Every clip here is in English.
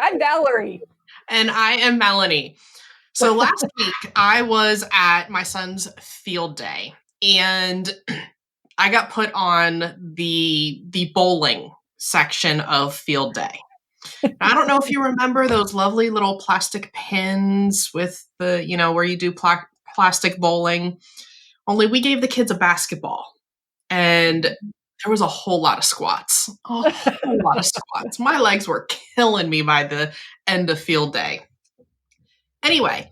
I'm Valerie. And I am Melanie. So last week I was at my son's field day and I got put on the bowling section of field day. Now, I don't know if you remember those lovely little plastic pins with the, where you do plastic bowling. Only we gave the kids a basketball and there was a whole lot of squats. A whole lot of squats. My legs were killing me by the end of field day. Anyway,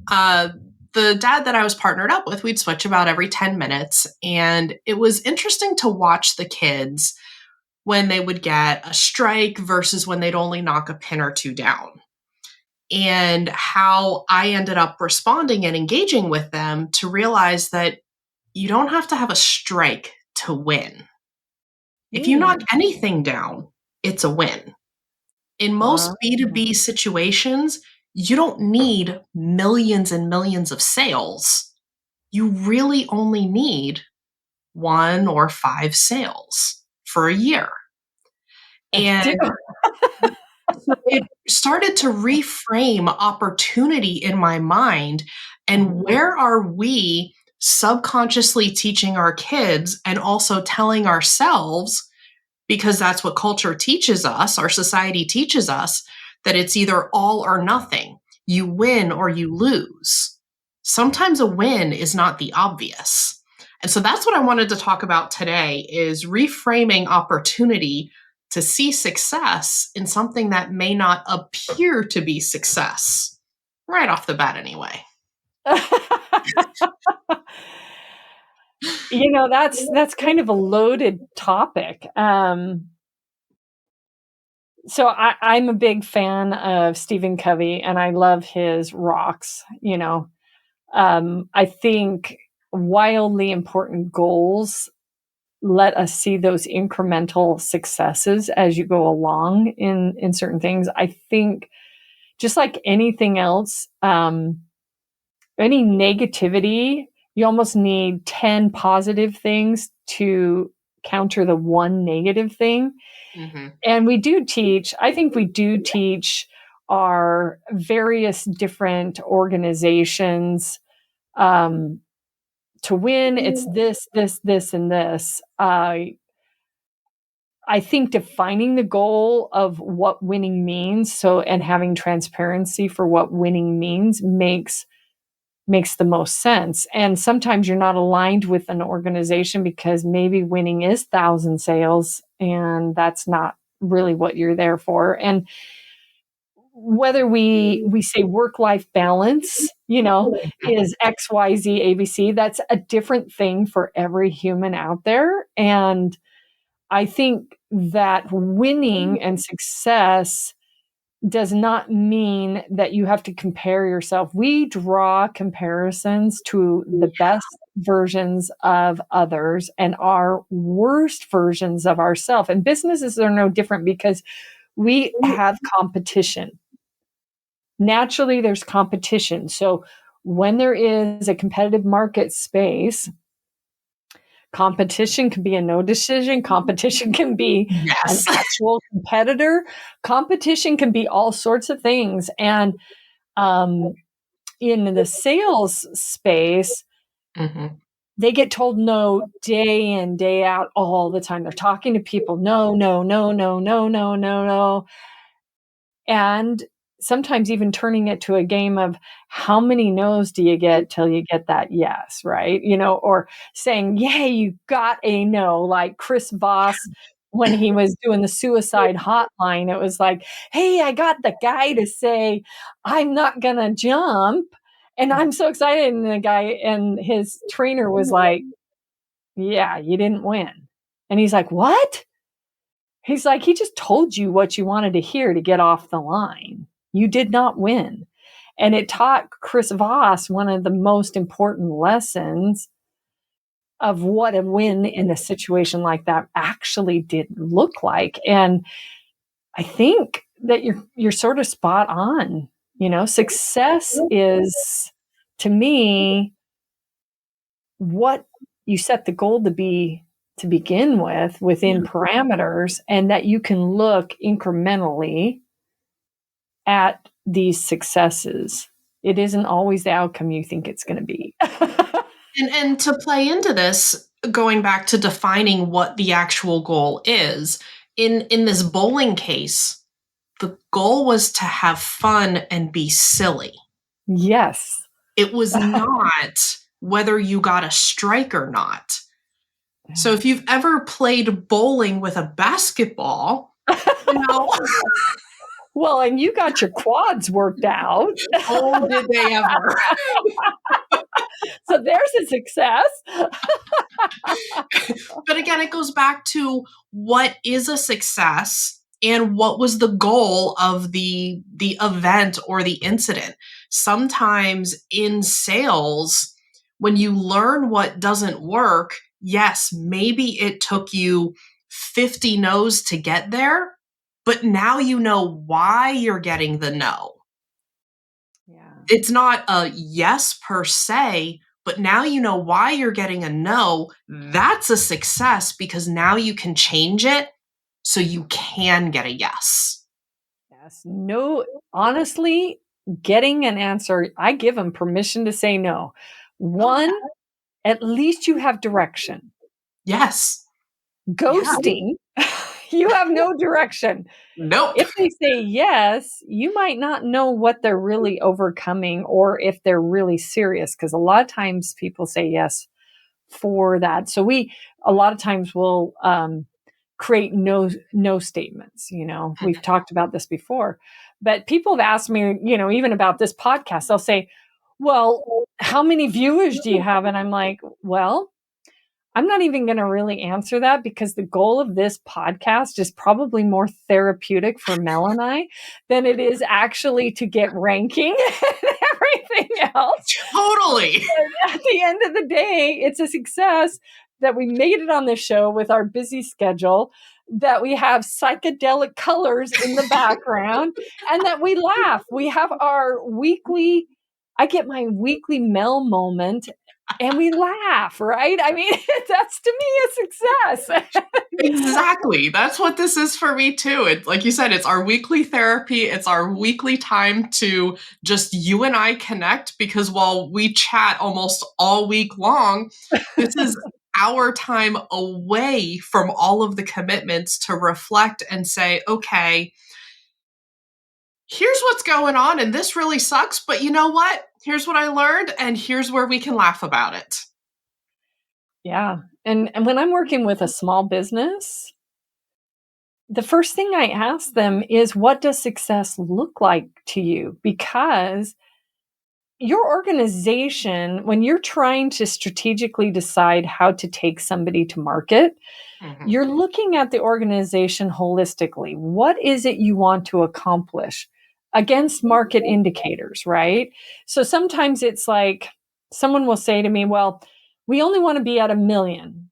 the dad that I was partnered up with, we'd switch about every 10 minutes. And it was interesting to watch the kids when they would get a strike versus when they'd only knock a pin or two down. And how I ended up responding and engaging with them to realize that you don't have to have a strike to win. If you knock anything down, it's a win. In most B2B situations, you don't need millions and millions of sales. You really only need 1 or 5 sales for a year. And so it started to reframe opportunity in my mind. And where are we subconsciously teaching our kids and also telling ourselves, because that's what culture teaches us, our society teaches us, that it's either all or nothing. You win or you lose. Sometimes a win is not the obvious. And so that's what I wanted to talk about today is reframing opportunity to see success in something that may not appear to be success. Right off the bat anyway. That's kind of a loaded topic. So I'm a big fan of Stephen Covey, and I love his rocks. I think wildly important goals let us see those incremental successes as you go along in certain things. I think just like anything else, any negativity, you almost need 10 positive things to counter the one negative thing. Mm-hmm. And I think we do teach our various different organizations to win. It's this, and this. I think defining the goal of what winning means, and having transparency for what winning means makes the most sense. And sometimes you're not aligned with an organization because maybe winning is 1,000 sales and that's not really what you're there for. And whether we say work-life balance, is X, Y, Z, ABC, that's a different thing for every human out there. And I think that winning and success does not mean that you have to compare yourself. We draw comparisons to the best versions of others and our worst versions of ourselves. And businesses are no different because we have competition. Naturally, there's competition. So when there is a competitive market space, competition can be a no decision. Competition can be an actual competitor. Competition can be all sorts of things. And in the sales space, they get told no day in, day out, all the time. They're talking to people, no, no, no, no, no, no, no, no. And sometimes even turning it to a game of how many no's do you get till you get that yes, right? Or saying, yeah, you got a no, like Chris Voss, when he was doing the suicide hotline, it was like, hey, I got the guy to say, I'm not going to jump. And I'm so excited. And the guy and his trainer was like, yeah, you didn't win. And he's like, what? He's like, he just told you what you wanted to hear to get off the line. You did not win. And it taught Chris Voss one of the most important lessons of what a win in a situation like that actually did look like. And I think that you're sort of spot on. Success is, to me, what you set the goal to be to begin with within parameters, and that you can look incrementally at these successes, it isn't always the outcome you think it's going to be. And to play into this, going back to defining what the actual goal is, in this bowling case, the goal was to have fun and be silly. Yes. It was not whether you got a strike or not. So if you've ever played bowling with a basketball, well, and you got your quads worked out. Oh, did they ever? So there's a success. But again, it goes back to what is a success and what was the goal of the event or the incident. Sometimes in sales, when you learn what doesn't work, yes, maybe it took you 50 no's to get there, but now you know why you're getting the no. Yeah. It's not a yes per se, but now you know why you're getting a no. That's a success because now you can change it so you can get a yes. Yes. No, honestly, getting an answer, I give them permission to say no. One, at least you have direction. Yes. Ghosting, you have no direction. Nope. If they say yes, you might not know what they're really overcoming or if they're really serious, because a lot of times people say yes for that. So we a lot of times will create no statements. We've talked about this before, but people have asked me, even about this podcast, they'll say, well, how many viewers do you have? And I'm like, well, I'm not even going to really answer that, because the goal of this podcast is probably more therapeutic for Mel and I than it is actually to get ranking and everything else. Totally. But at the end of the day, it's a success that we made it on this show with our busy schedule, that we have psychedelic colors in the background, and that we laugh. We have our I get my weekly Mel moment, and we laugh, right? I mean, that's to me a success. Exactly. That's what this is for me too. It's like you said, it's our weekly therapy. It's our weekly time to just you and I connect, because while we chat almost all week long, this is our time away from all of the commitments to reflect and say, okay, here's what's going on and this really sucks, but you know what? Here's what I learned and here's where we can laugh about it. Yeah. And when I'm working with a small business, the first thing I ask them is, what does success look like to you? Because your organization, when you're trying to strategically decide how to take somebody to market, you're looking at the organization holistically. What is it you want to accomplish against market indicators, right? So sometimes it's like someone will say to me, well, we only want to be at 1 million.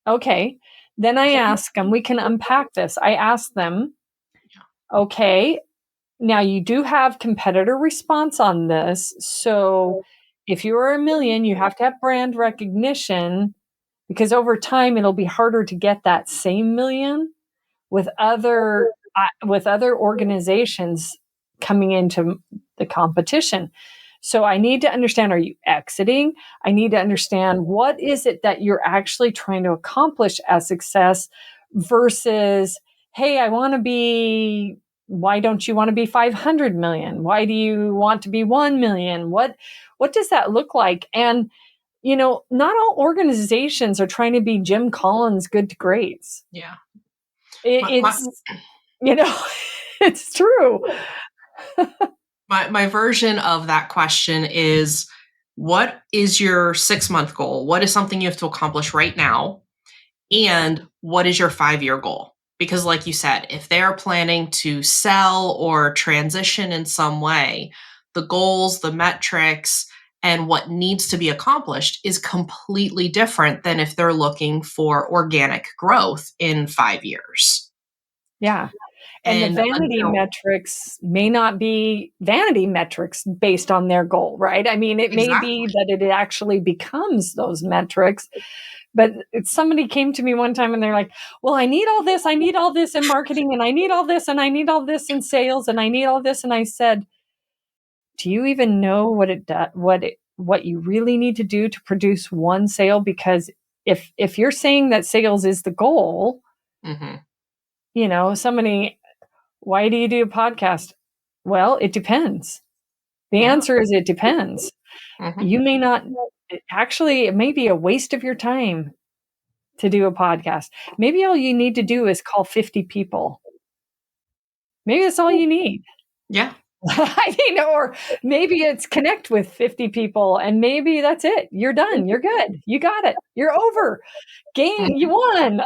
Okay. Then I ask them, we can unpack this. I ask them, okay, now you do have competitor response on this. So if you're 1 million, you have to have brand recognition, because over time it'll be harder to get that same million with other organizations coming into the competition. So I need to understand, are you exiting? I need to understand, what is it that you're actually trying to accomplish as success versus, hey, why don't you want to be 500 million? Why do you want to be 1 million? What does that look like? And not all organizations are trying to be Jim Collins good to greats. Yeah. It's it's true. My version of that question is, what is your 6-month goal? What is something you have to accomplish right now? And what is your 5-year goal? Because like you said, if they're planning to sell or transition in some way, the goals, the metrics, and what needs to be accomplished is completely different than if they're looking for organic growth in 5 years. Yeah. And the vanity metrics may not be vanity metrics based on their goal, right? I mean, it may be that it actually becomes those metrics, But somebody came to me one time and they're like, well, I need all this in marketing, and I need all this, and I need all this in sales, and I need all this. And I said, do you even know what you really need to do to produce one sale? Because if you're saying that sales is the goal, somebody, why do you do a podcast? Well, it depends. The answer is it depends. You may not, actually, it may be a waste of your time to do a podcast. Maybe all you need to do is call 50 people. Maybe that's all you need. Yeah. Or maybe it's connect with 50 people, and maybe that's it. You're done. You're good. You got it. You're over. Game. You won.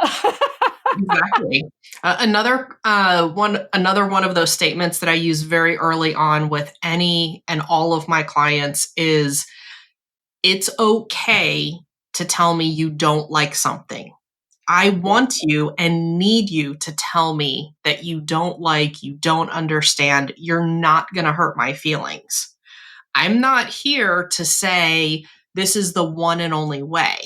Exactly. Another one of those statements that I use very early on with any and all of my clients is, it's okay to tell me you don't like something. I want you and need you to tell me that you don't like, you don't understand. You're not going to hurt my feelings. I'm not here to say this is the one and only way.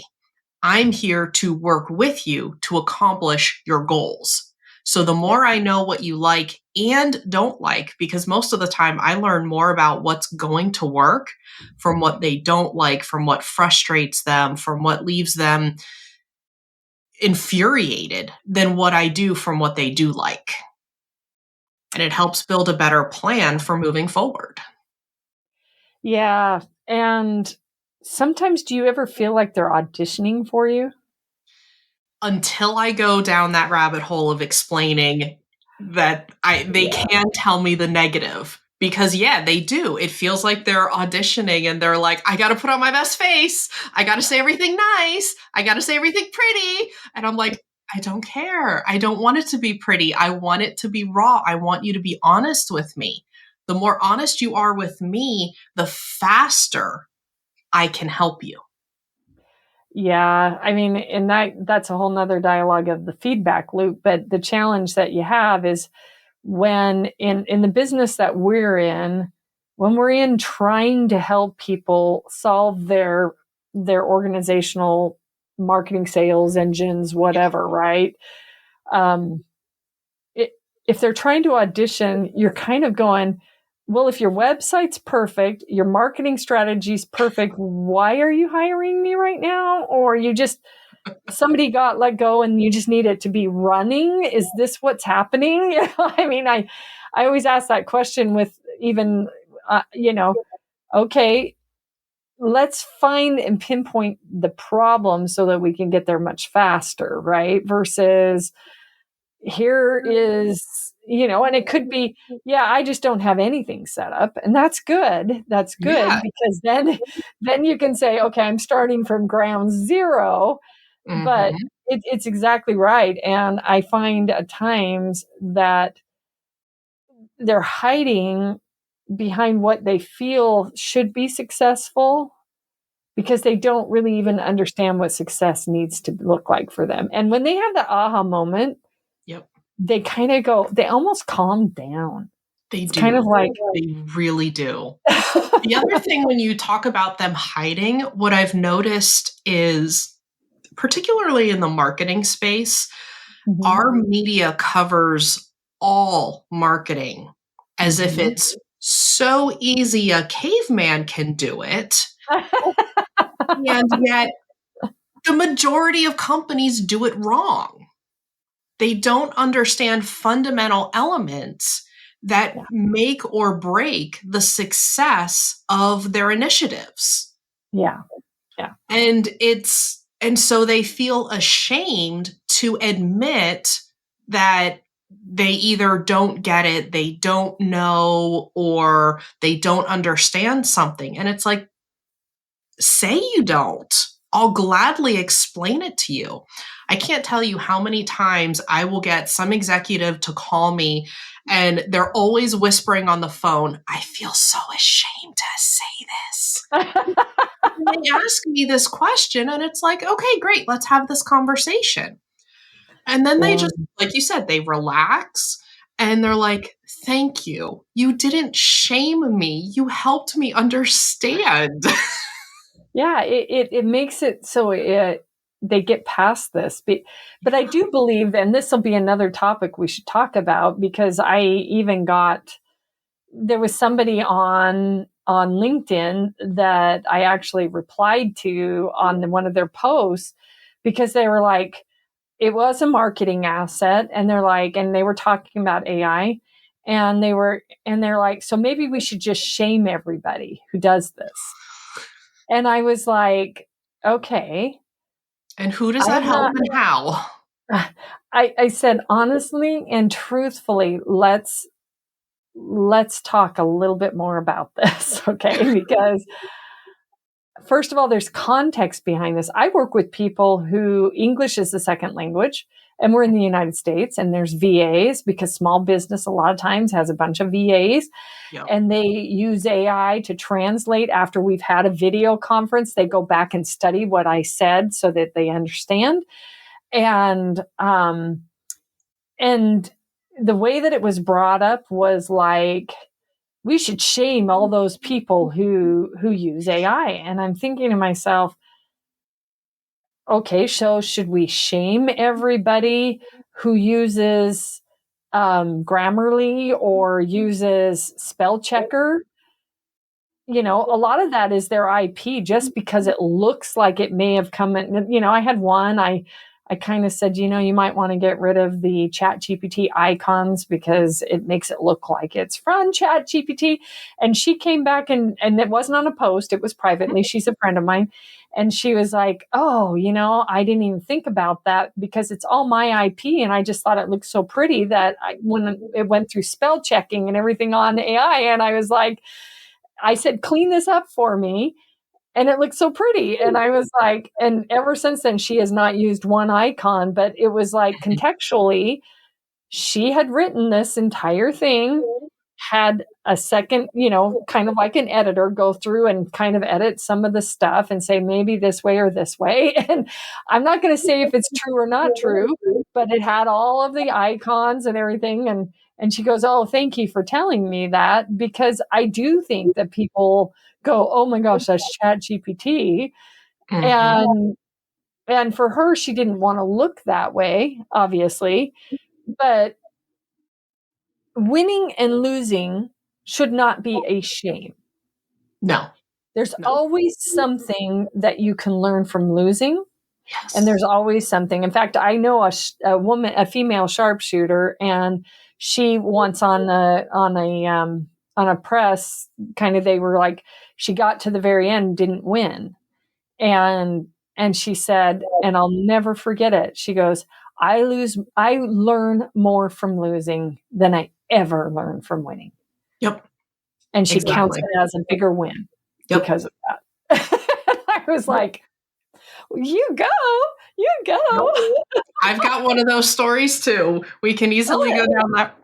I'm here to work with you to accomplish your goals. So the more I know what you like and don't like, because most of the time I learn more about what's going to work from what they don't like, from what frustrates them, from what leaves them infuriated, than what I do from what they do like. And it helps build a better plan for moving forward. Yeah. And sometimes, do you ever feel like they're auditioning for you? Until I go down that rabbit hole of explaining that they can tell me the negative, because they do. It feels like they're auditioning and they're like, I got to put on my best face. I got to say everything nice. I got to say everything pretty. And I'm like, I don't care. I don't want it to be pretty. I want it to be raw. I want you to be honest with me. The more honest you are with me, the faster I can help you. Yeah. I mean, and that's a whole nother dialogue of the feedback loop. But the challenge that you have is when in the business that we're in, when we're in trying to help people solve their organizational marketing, sales engines, whatever, right? If they're trying to audition, you're kind of going, well, if your website's perfect, your marketing strategy's perfect, why are you hiring me right now? Or you just, somebody got let go and you just need it to be running? Is this what's happening? I mean, I always ask that question with even, okay, let's find and pinpoint the problem so that we can get there much faster, right? Versus here is, and it could be, I just don't have anything set up. And that's good. That's good, because then you can say, okay, I'm starting from ground zero. But it's exactly right. And I find at times that they're hiding behind what they feel should be successful, because they don't really even understand what success needs to look like for them. And when they have the aha moment, they kind of go, they almost calm down. It's do. Kind of like, they really do. The other thing, when you talk about them hiding, what I've noticed is, particularly in the marketing space, our media covers all marketing as if it's so easy a caveman can do it. And yet the majority of companies do it wrong. They don't understand fundamental elements that make or break the success of their initiatives. Yeah. And so they feel ashamed to admit that they either don't get it, they don't know, or they don't understand something. And it's like, say you don't. I'll gladly explain it to you. I can't tell you how many times I will get some executive to call me and they're always whispering on the phone, I feel so ashamed to say this. And they ask me this question and it's like, okay, great, let's have this conversation. And then they just, like you said, they relax and they're like, thank you. You didn't shame me. You helped me understand. Yeah, it makes it so they get past this. But I do believe, and this will be another topic we should talk about, because there was somebody on LinkedIn that I actually replied to on one of their posts, because they were like, it was a marketing asset, and they're like, and they were talking about AI, and they're like, so maybe we should just shame everybody who does this. And I was like, okay. And who does that help and how? I said, honestly and truthfully, let's talk a little bit more about this, okay? Because first of all, there's context behind this. I work with people who English is the second language, and we're in the United States, and there's VAs, because small business a lot of times has a bunch of VAs. Yep. And they use AI to translate. After we've had a video conference, they go back and study what I said so that they understand. And the way that it was brought up was like, we should shame all those people who use AI. And I'm thinking to myself, okay, so should we shame everybody who uses Grammarly or uses spell checker? A lot of that is their IP, just because it looks like it may have come in. I had one, I kind of said, you might want to get rid of the ChatGPT icons because it makes it look like it's from ChatGPT. And she came back and it wasn't on a post, it was privately. She's a friend of mine. And she was like, oh, I didn't even think about that, because it's all my IP. And I just thought it looked so pretty that when it went through spell checking and everything on AI, and I was like, I said, clean this up for me. And it looked so pretty. And I was like, and ever since then, she has not used one icon, but it was like contextually, she had written this entire thing, had a second, kind of like an editor go through and kind of edit some of the stuff and say, maybe this way or this way. And I'm not going to say if it's true or not true, but it had all of the icons and everything. And she goes, oh, thank you for telling me that, because I do think that people go, oh my gosh, that's ChatGPT. Mm-hmm. And for her, she didn't want to look that way, obviously, but winning and losing should not be a shame. No. There's always something that you can learn from losing. Yes. And there's always something. In fact, I know a female sharpshooter, and she once on a press, kind of, they were like, she got to the very end, didn't win. And she said, and I'll never forget it, she goes, I learn more from losing than I ever learned from winning. Yep. And she counts it as a bigger win because of that. I was like, you go. I've got one of those stories too. We can easily go down that.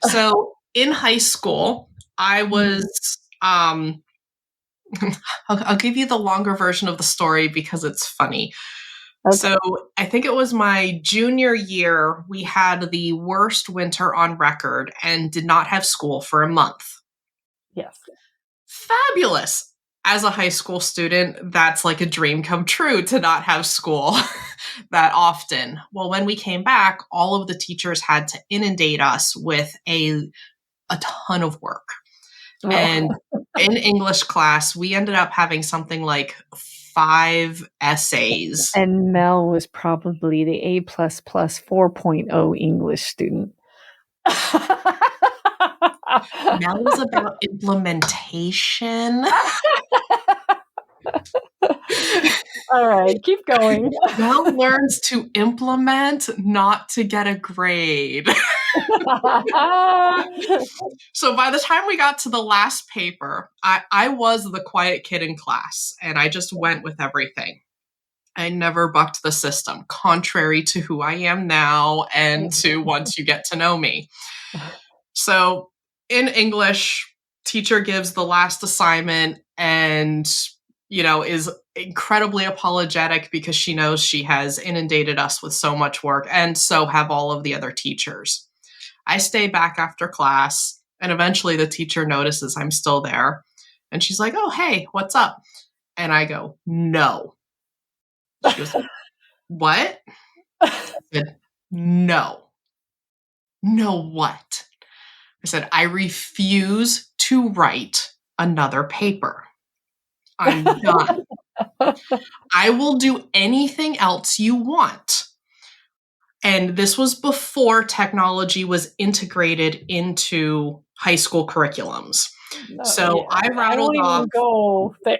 So in high school, I was, I'll give you the longer version of the story because it's funny. Okay. So I think it was my junior year, we had the worst winter on record and did not have school for a month. Yes. Fabulous. As a high school student, that's like a dream come true to not have school that often. Well, when we came back, all of the teachers had to inundate us with a ton of work. Oh. And in English class, we ended up having something like 5 essays. And Mel was probably the A++ 4.0 English student. Mel was about implementation. All right, keep going. Mel learns to implement, not to get a grade. So by the time we got to the last paper, I was the quiet kid in class, and I just went with everything. I never bucked the system, contrary to who I am now and to once you get to know me. So in English, teacher gives the last assignment and, is incredibly apologetic because she knows she has inundated us with so much work, and so have all of the other teachers. I stay back after class, and eventually the teacher notices I'm still there. And she's like, oh, hey, what's up? And I go, no. She goes, What? I said, no. No what? I said, I refuse to write another paper. I'm done. I will do anything else you want. And this was before technology was integrated into high school curriculums. So I I rattled won't off even go there.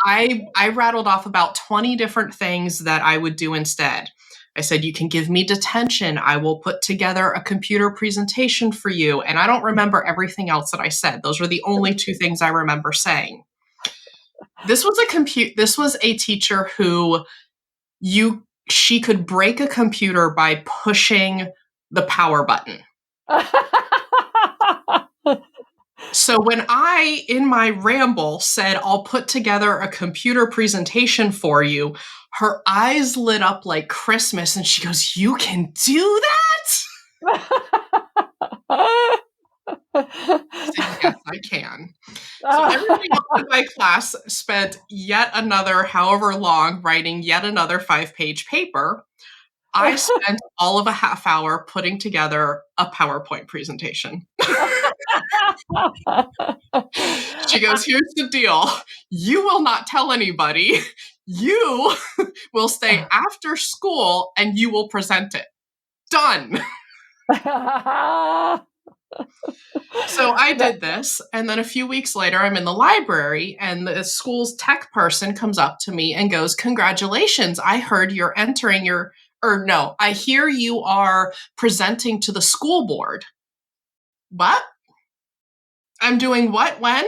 I rattled off about 20 different things that I would do instead. I said, you can give me detention. I will put together a computer presentation for you. And I don't remember everything else that I said. Those were the only two things I remember saying. This was a teacher who she could break a computer by pushing the power button. So when I, in my ramble, said, I'll put together a computer presentation for you, her eyes lit up like Christmas and she goes, you can do that? I said, yes, I can. So everybody else in my class spent yet another however long writing yet another 5-page paper. I spent all of a half hour putting together a PowerPoint presentation. She goes, here's the deal. You will not tell anybody. You will stay after school and you will present it. Done. So I did this. And then a few weeks later, I'm in the library and the school's tech person comes up to me and goes, congratulations. I heard you're I hear you are presenting to the school board. What? I'm doing what? When?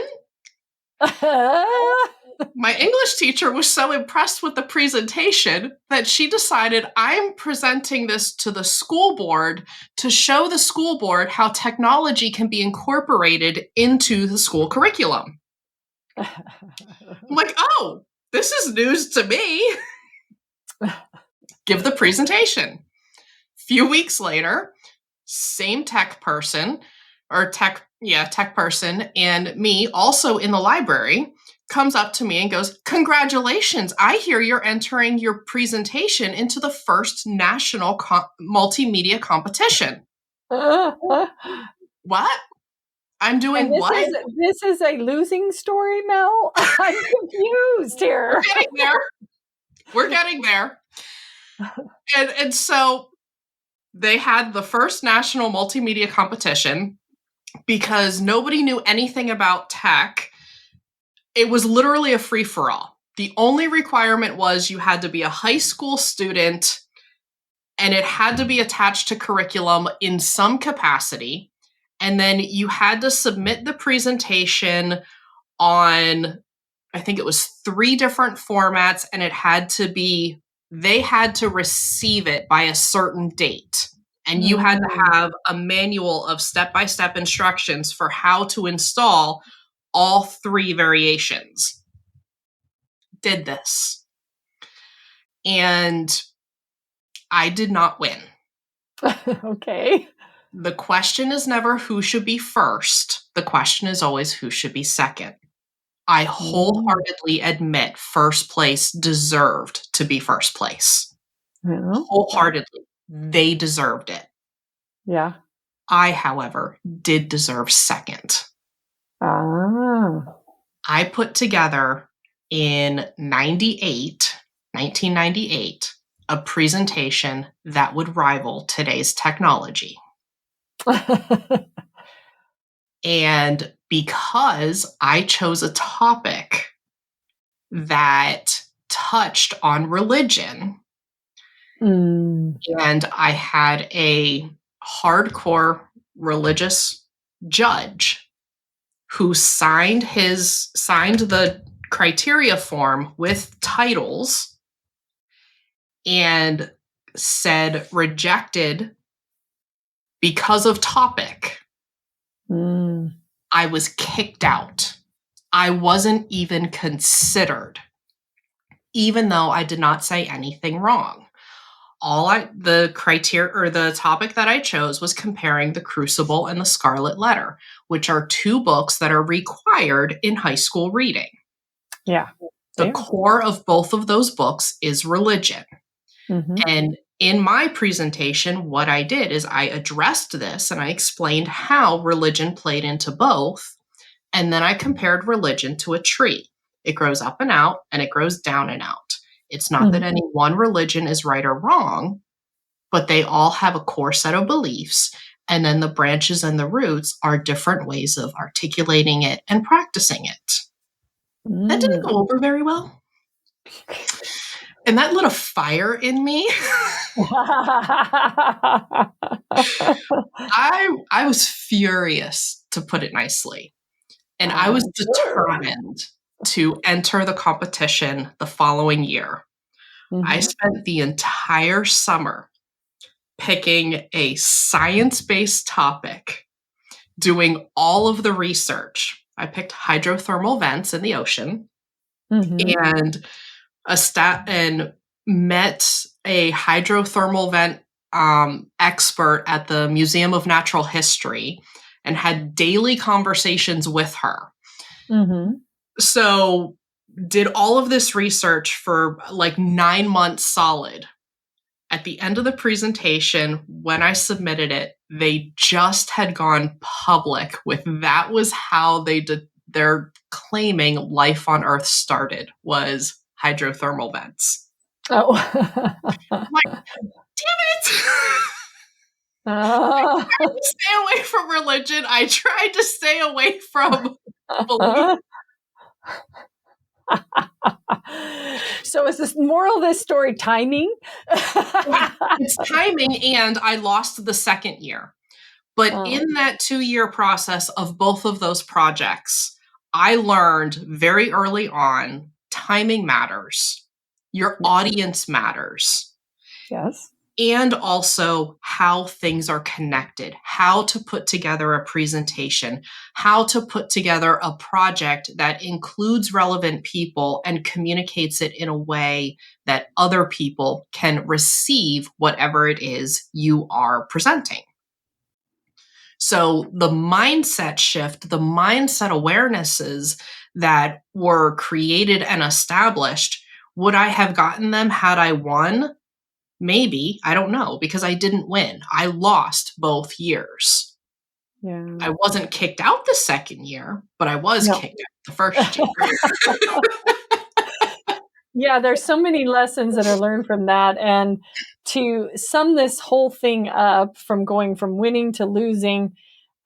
My English teacher was so impressed with the presentation that she decided I'm presenting this to the school board to show the school board how technology can be incorporated into the school curriculum. I'm like, oh, this is news to me. Give the presentation. Few weeks later, same tech person and me also in the library comes up to me and goes, congratulations, I hear you're entering your presentation into the first national multimedia competition. What? I'm doing what? This is a losing story, Mel? I'm confused here. We're getting there. And so they had the first national multimedia competition because nobody knew anything about tech. It was literally a free-for-all. The only requirement was you had to be a high school student and it had to be attached to curriculum in some capacity. And then you had to submit the presentation on, I think it was 3 different formats, and they had to receive it by a certain date. And you had to have a manual of step-by-step instructions for how to install all 3 variations. Did this. And I did not win. Okay. The question is never who should be first. The question is always who should be second. I wholeheartedly admit first place deserved to be first place. Wholeheartedly. They deserved it. Yeah. I, however, did deserve second. I put together in 1998, a presentation that would rival today's technology. And because I chose a topic that touched on religion, and I had a hardcore religious judge who signed the criteria form with titles and said rejected because of topic, I was kicked out. I wasn't even considered, even though I did not say anything wrong. The criteria or the topic that I chose was comparing The Crucible and The Scarlet Letter, which are 2 books that are required in high school reading. Yeah. The core of both of those books is religion. Mm-hmm. And in my presentation, what I did is I addressed this and I explained how religion played into both. And then I compared religion to a tree. It grows up and out and it grows down and out. It's not that any one religion is right or wrong, but they all have a core set of beliefs. And then the branches and the roots are different ways of articulating it and practicing it. That didn't go over very well. And that lit a fire in me. I was furious, to put it nicely. And I was determined to enter the competition the following year. I spent the entire summer picking a science-based topic, doing all of the research. I picked hydrothermal vents in the ocean and met a hydrothermal vent expert at the Museum of Natural History and had daily conversations with her. So did all of this research for like 9 months solid. At the end of the presentation, when I submitted it, they just had gone public with that was how they're claiming life on Earth started, was hydrothermal vents. Oh. I'm like, damn it! I tried to stay away from religion. I tried to stay away from belief. So is this moral of this story timing? It's timing, and I lost the second year. But in that 2-year process of both of those projects, I learned very early on, timing matters. Your audience matters. Yes. And also how things are connected, how to put together a presentation, how to put together a project that includes relevant people and communicates it in a way that other people can receive whatever it is you are presenting. So the mindset shift, the mindset awarenesses that were created and established, would I have gotten them had I won? Maybe. I don't know, because I didn't win. I lost both years. Yeah. I wasn't kicked out the second year, but I was kicked out the first year. Yeah, there's so many lessons that are learned from that. And to sum this whole thing up, from going from winning to losing,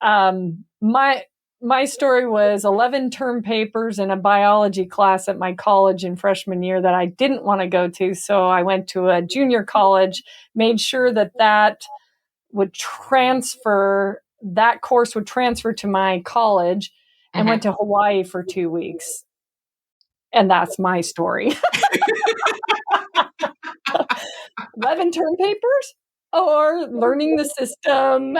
my story was 11 term papers in a biology class at my college in freshman year that I didn't want to go to. So I went to a junior college, made sure that course would transfer to my college, and went to Hawaii for 2 weeks. And that's my story. 11 term papers or learning the system.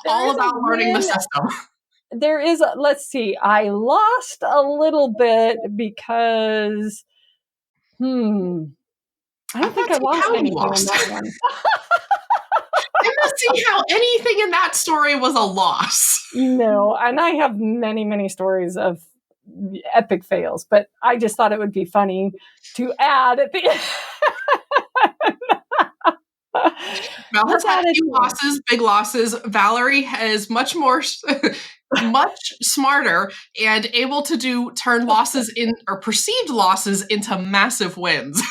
All about learning the system. There is, let's see, I lost a little bit because, I don't think I lost anything on that one. I don't see how anything in that story was a loss. No, and I have many, many stories of epic fails, but I just thought it would be funny to add at the end. Mel has had a few losses, big losses. Valerie is much smarter and able to turn losses or perceived losses into massive wins.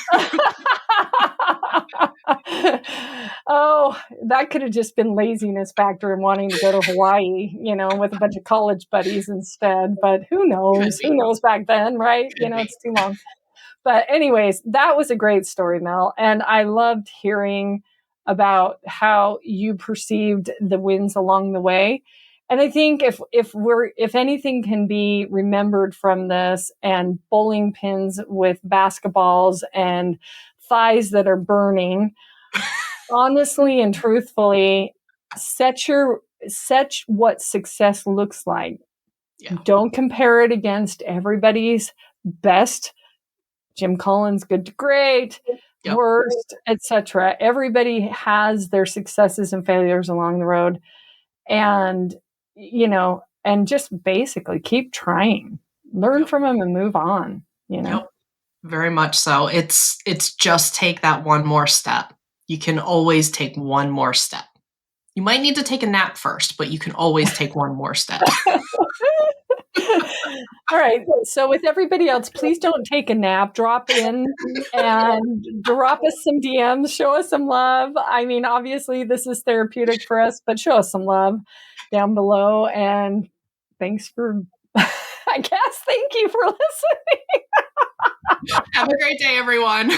Oh, that could have just been laziness factor and wanting to go to Hawaii, with a bunch of college buddies instead. But who knows? Who knows back then, right? It's too long. But anyways, that was a great story, Mel. And I loved hearing about how you perceived the wins along the way. And I think if anything can be remembered from this, and bowling pins with basketballs and thighs that are burning, honestly and truthfully, set what success looks like. Yeah. Don't compare it against everybody's best. Jim Collins, good to great, worst, etc. Everybody has their successes and failures along the road. And, and just basically keep trying. learn from them and move on, Yep. Very much so. It's just take that one more step. You can always take one more step. You might need to take a nap first, but you can always take one more step. All right. So with everybody else, please don't take a nap. Drop in and drop us some DMs. Show us some love. I mean, obviously this is therapeutic for us, but show us some love down below. And thanks for, I guess, thank you for listening. Have a great day, everyone.